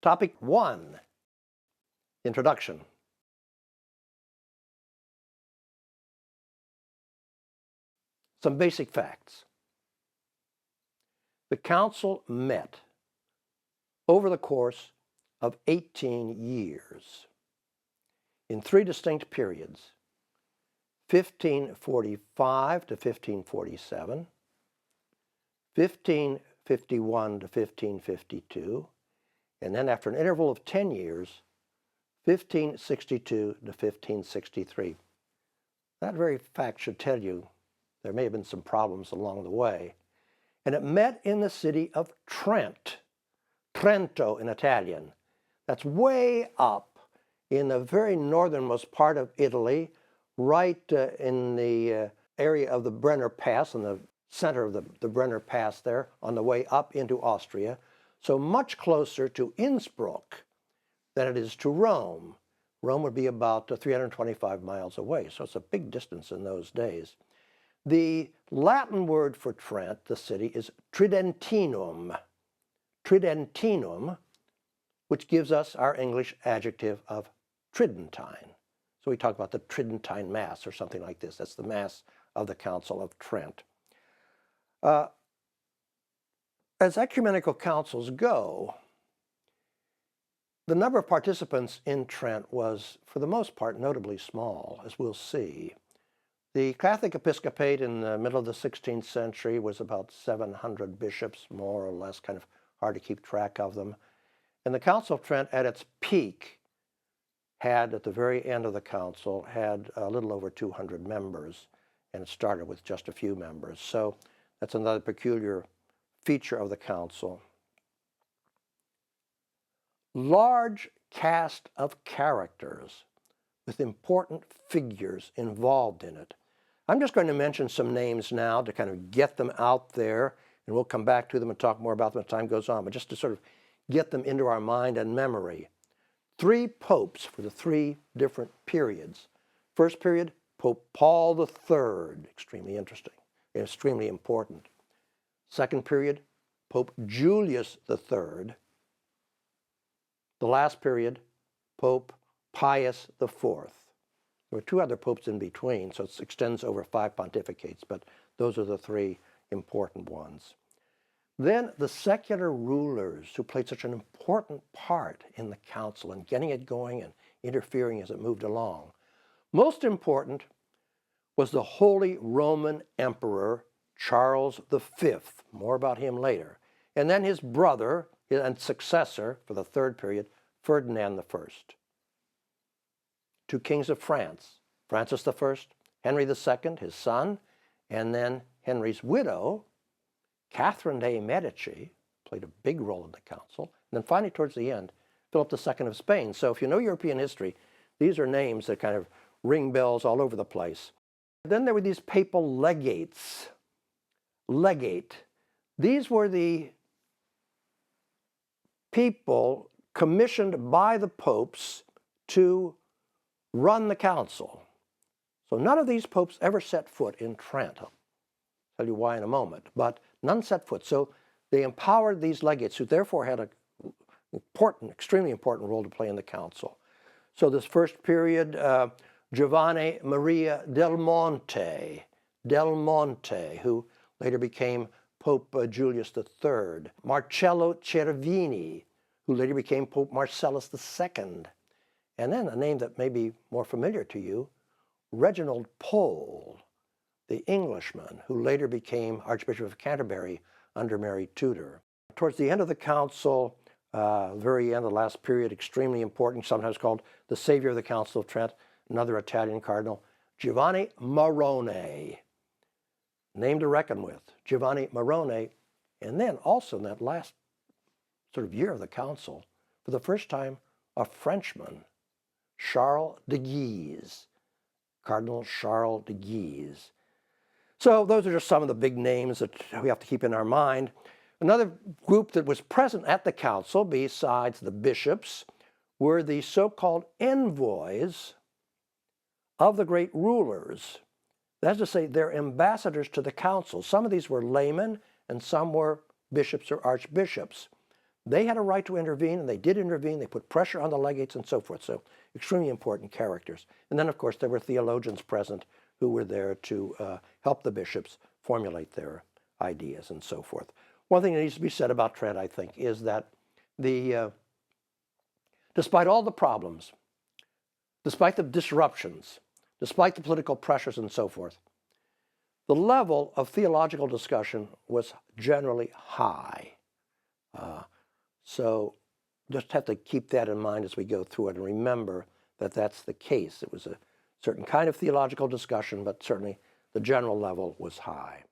Topic 1, Introduction. Some basic facts. The council met over the course of 18 years in 3 distinct periods: 1545 to 1547, 1551 to 1552, and then after an interval of 10 years, 1562 to 1563. That very fact should tell you there may have been some problems along the way. And it met in the city of Trent, Trento in Italian. That's way up in the very northernmost part of Italy, right in the area of the Brenner Pass, in the center of the Brenner Pass there, on the way up into Austria. So much closer to Innsbruck than it is to Rome. Rome would be about 325 miles away, so it's a big distance in those days. The Latin word for Trent, the city, is Tridentinum. Tridentinum, which gives us our English adjective of Tridentine. So we talk about the Tridentine Mass or something like this. That's the Mass of the Council of Trent. As ecumenical councils go, the number of participants in Trent was, for the most part, notably small, as we'll see. The Catholic episcopate in the middle of the 16th century was about 700 bishops, more or less, kind of hard to keep track of them. And the Council of Trent, at its peak, had, at the very end of the council, had a little over 200 members, and it started with just a few members. So that's another peculiar feature of the council. Large cast of characters with important figures involved in it. I'm just going to mention some names now to kind of get them out there, and we'll come back to them and talk more about them as time goes on, but just to sort of get them into our mind and memory. 3 popes for the 3 different periods. First period, Pope Paul III, extremely interesting, extremely important. Second period, Pope Julius III. The last period, Pope Pius IV. There were 2 other popes in between, so it extends over 5 pontificates, but those are the 3 important ones. Then the secular rulers who played such an important part in the council and getting it going and interfering as it moved along. Most important was the Holy Roman Emperor Charles V, more about him later, and then his brother and successor for the 3rd period, Ferdinand I. 2 kings of France, Francis I, Henry II, his son, and then Henry's widow, Catherine de' Medici, played a big role in the council, and then finally towards the end, Philip II of Spain. So if you know European history, these are names that kind of ring bells all over the place. Then there were these papal legates. Legate. These were the people commissioned by the popes to run the council. So none of these popes ever set foot in Trent. I'll tell you why in a moment, but none set foot. So they empowered these legates, who therefore had an important, extremely important role to play in the council. So this first period, Giovanni Maria del Monte, who later became Pope Julius III. Marcello Cervini, who later became Pope Marcellus II. And then a name that may be more familiar to you, Reginald Pole, the Englishman, who later became Archbishop of Canterbury under Mary Tudor. Towards the end of the council, very end of the last period, extremely important, sometimes called the savior of the Council of Trent, another Italian cardinal, Giovanni Morone, name to reckon with, Giovanni Morone. And then also in that last sort of year of the council, for the first time, a Frenchman, Charles de Guise, Cardinal Charles de Guise. So those are just some of the big names that we have to keep in our mind. Another group that was present at the council, besides the bishops, were the so-called envoys of the great rulers. That is to say, they're ambassadors to the council. Some of these were laymen, and some were bishops or archbishops. They had a right to intervene, and they did intervene. They put pressure on the legates and so forth. So extremely important characters. And then, of course, there were theologians present who were there to help the bishops formulate their ideas and so forth. One thing that needs to be said about Trent, I think, is that despite all the problems, despite the disruptions, despite the political pressures and so forth, the level of theological discussion was generally high. So just have to keep that in mind as we go through it and remember that that's the case. It was a certain kind of theological discussion, but certainly the general level was high.